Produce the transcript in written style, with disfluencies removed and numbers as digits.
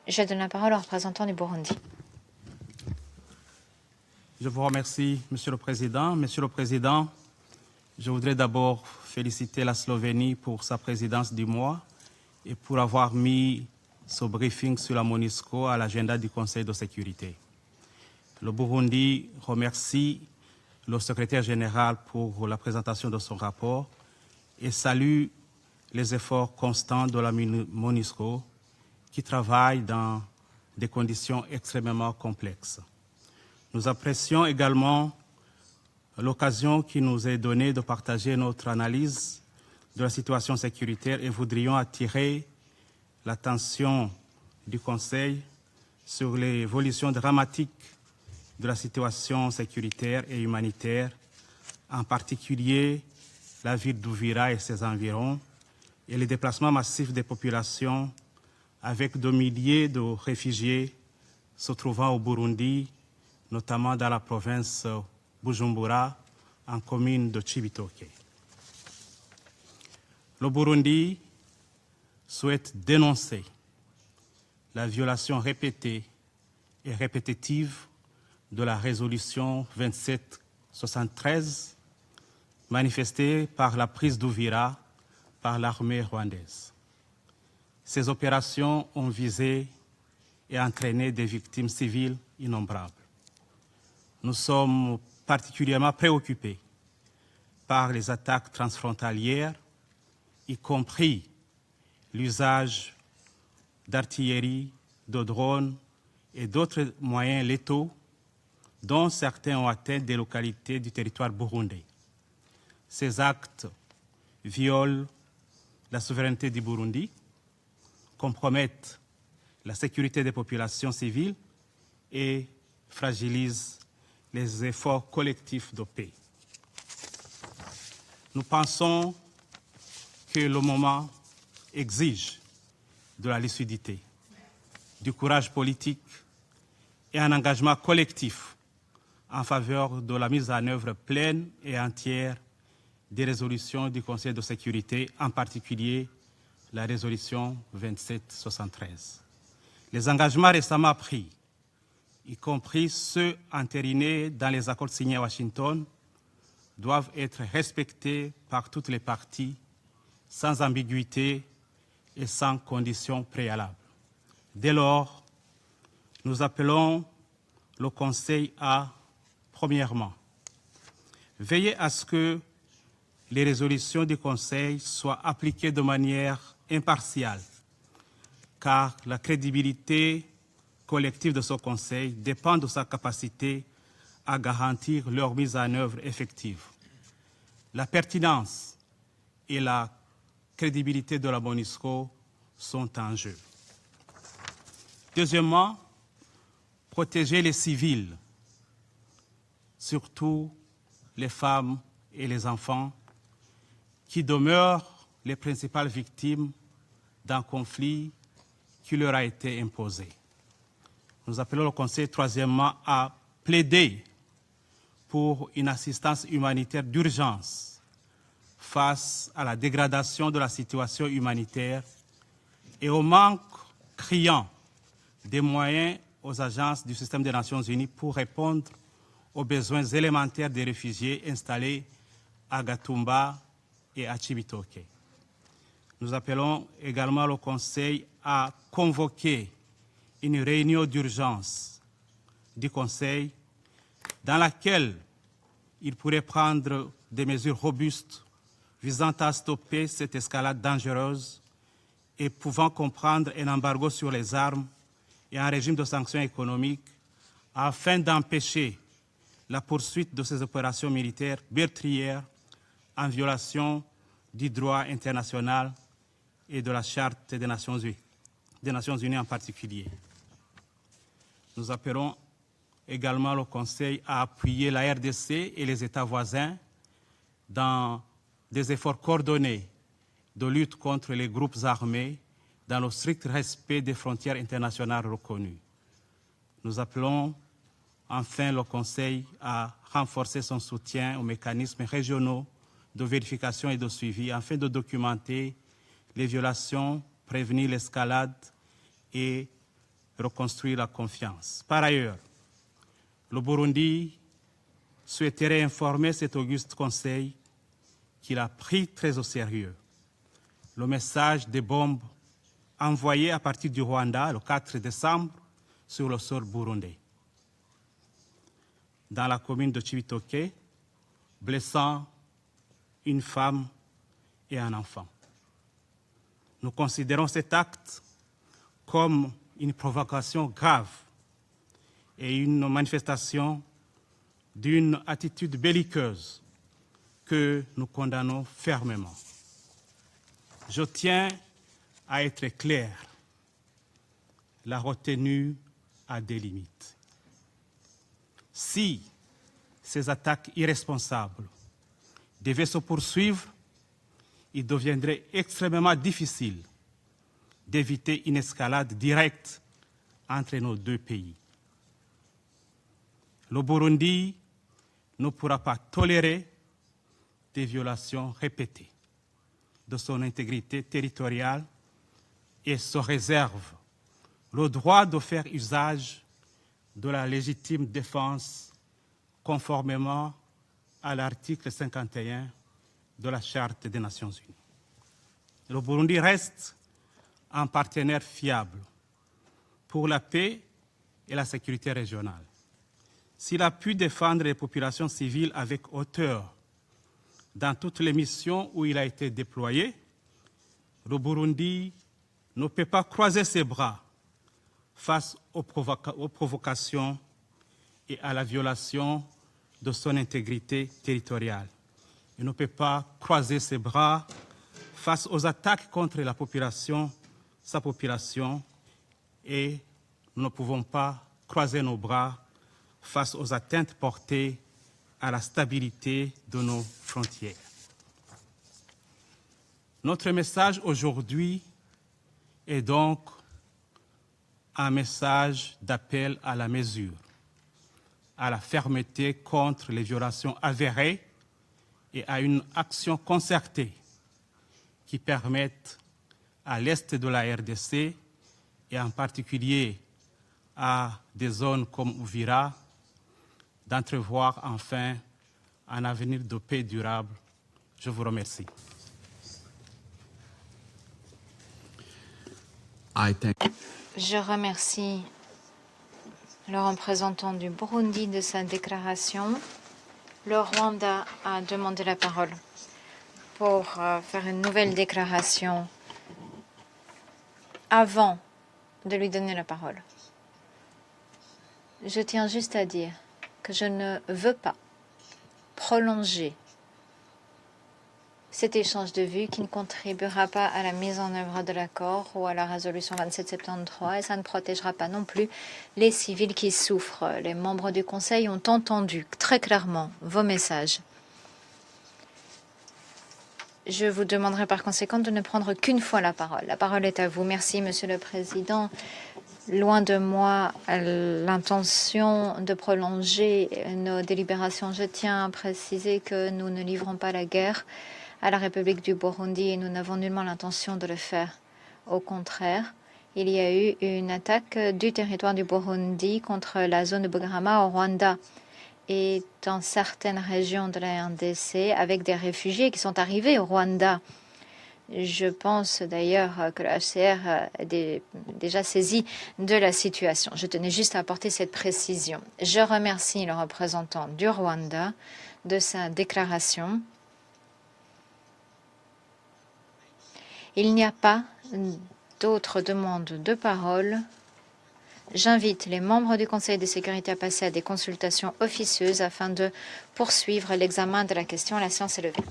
Je donne la parole au représentant du Burundi. Je vous remercie, Monsieur le Président. Monsieur le Président, je voudrais d'abord féliciter la Slovénie pour sa présidence du mois et pour avoir mis ce briefing sur la MONUSCO à l'agenda du Conseil de sécurité. Le Burundi remercie le secrétaire général pour la présentation de son rapport et salue les efforts constants de la MONUSCO qui travaille dans des conditions extrêmement complexes. Nous apprécions également l'occasion qui nous est donnée de partager notre analyse de la situation sécuritaire et voudrions attirer l'attention du Conseil sur l'évolution dramatique de la situation sécuritaire et humanitaire, en particulier la ville d'Uvira et ses environs, et les déplacements massifs des populations avec de milliers de réfugiés se trouvant au Burundi, notamment dans la province Bujumbura, en commune de Cibitoke. Le Burundi souhaite dénoncer la violation répétée et répétitive de la résolution 2773 manifestée par la prise d'Uvira par l'armée rwandaise. Ces opérations ont visé et entraîné des victimes civiles innombrables. Nous sommes particulièrement préoccupés par les attaques transfrontalières, y compris l'usage d'artillerie, de drones et d'autres moyens létaux dont certains ont atteint des localités du territoire burundais. Ces actes violent la souveraineté du Burundi, compromettent la sécurité des populations civiles et fragilisent les efforts collectifs de paix. Nous pensons que le moment exige de la lucidité, du courage politique et un engagement collectif en faveur de la mise en œuvre pleine et entière des résolutions du Conseil de sécurité, en particulier la résolution 2773. Les engagements récemment pris, y compris ceux entérinés dans les accords signés à Washington, doivent être respectés par toutes les parties, sans ambiguïté et sans conditions préalables. Dès lors, nous appelons le Conseil à, premièrement, veiller à ce que les résolutions du Conseil soient appliquées de manière impartiale, car la crédibilité collective de ce Conseil dépend de sa capacité à garantir leur mise en œuvre effective. La pertinence et la crédibilité de la MONUSCO sont en jeu. Deuxièmement, protéger les civils, surtout les femmes et les enfants, qui demeurent les principales victimes d'un conflit qui leur a été imposé. Nous appelons le Conseil, troisièmement, à plaider pour une assistance humanitaire d'urgence face à la dégradation de la situation humanitaire et au manque criant des moyens aux agences du système des Nations Unies pour répondre aux besoins élémentaires des réfugiés installés à Gatumba et à Cibitoke. Nous appelons également le Conseil à convoquer une réunion d'urgence du Conseil dans laquelle il pourrait prendre des mesures robustes visant à stopper cette escalade dangereuse et pouvant comprendre un embargo sur les armes et un régime de sanctions économiques afin d'empêcher la poursuite de ces opérations militaires meurtrières en violation du droit international et de la Charte des Nations Unies en particulier. Nous appelons également le Conseil à appuyer la RDC et les États voisins dans des efforts coordonnés de lutte contre les groupes armés dans le strict respect des frontières internationales reconnues. Nous appelons enfin le Conseil à renforcer son soutien aux mécanismes régionaux de vérification et de suivi afin de documenter les violations, prévenir l'escalade et reconstruire la confiance. Par ailleurs, le Burundi souhaiterait informer cet auguste Conseil qu'il a pris très au sérieux le message des bombes envoyées à partir du Rwanda le 4 décembre sur le sol burundais, dans la commune de Cibitoke, blessant une femme et un enfant. Nous considérons cet acte comme une provocation grave et une manifestation d'une attitude belliqueuse que nous condamnons fermement. Je tiens à être clair, la retenue a des limites. Si ces attaques irresponsables devaient se poursuivre, il deviendrait extrêmement difficile d'éviter une escalade directe entre nos deux pays. Le Burundi ne pourra pas tolérer des violations répétées de son intégrité territoriale et se réserve le droit de faire usage de la légitime défense conformément à l'article 51 de la Charte des Nations Unies. Le Burundi reste un partenaire fiable pour la paix et la sécurité régionale. S'il a pu défendre les populations civiles avec hauteur dans toutes les missions où il a été déployé, le Burundi ne peut pas croiser ses bras face aux provocations et à la violation de son intégrité territoriale. Il ne peut pas croiser ses bras face aux attaques contre la population, sa population, et nous ne pouvons pas croiser nos bras face aux atteintes portées à la stabilité de nos frontières. Notre message aujourd'hui est donc un message d'appel à la mesure, à la fermeté contre les violations avérées et à une action concertée qui permette à l'est de la RDC et en particulier à des zones comme Uvira d'entrevoir enfin un avenir de paix durable. Je vous remercie. Je remercie le représentant du Burundi de sa déclaration. Le Rwanda a demandé la parole pour faire une nouvelle déclaration avant de lui donner la parole. Je tiens juste à dire que je ne veux pas prolonger cet échange de vues qui ne contribuera pas à la mise en œuvre de l'accord ou à la résolution 2773 et ça ne protégera pas non plus les civils qui souffrent. Les membres du Conseil ont entendu très clairement vos messages. Je vous demanderai par conséquent de ne prendre qu'une fois la parole. La parole est à vous. Merci, Monsieur le Président. Loin de moi l'intention de prolonger nos délibérations. Je tiens à préciser que nous ne livrons pas la guerre à la République du Burundi et nous n'avons nullement l'intention de le faire. Au contraire, il y a eu une attaque du territoire du Burundi contre la zone de Bugarama au Rwanda et dans certaines régions de la RDC avec des réfugiés qui sont arrivés au Rwanda. Je pense d'ailleurs que le HCR est déjà saisi de la situation. Je tenais juste à apporter cette précision. Je remercie le représentant du Rwanda de sa déclaration. Il n'y a pas d'autres demandes de parole. J'invite les membres du Conseil de sécurité à passer à des consultations officieuses afin de poursuivre l'examen de la question. La séance est levée.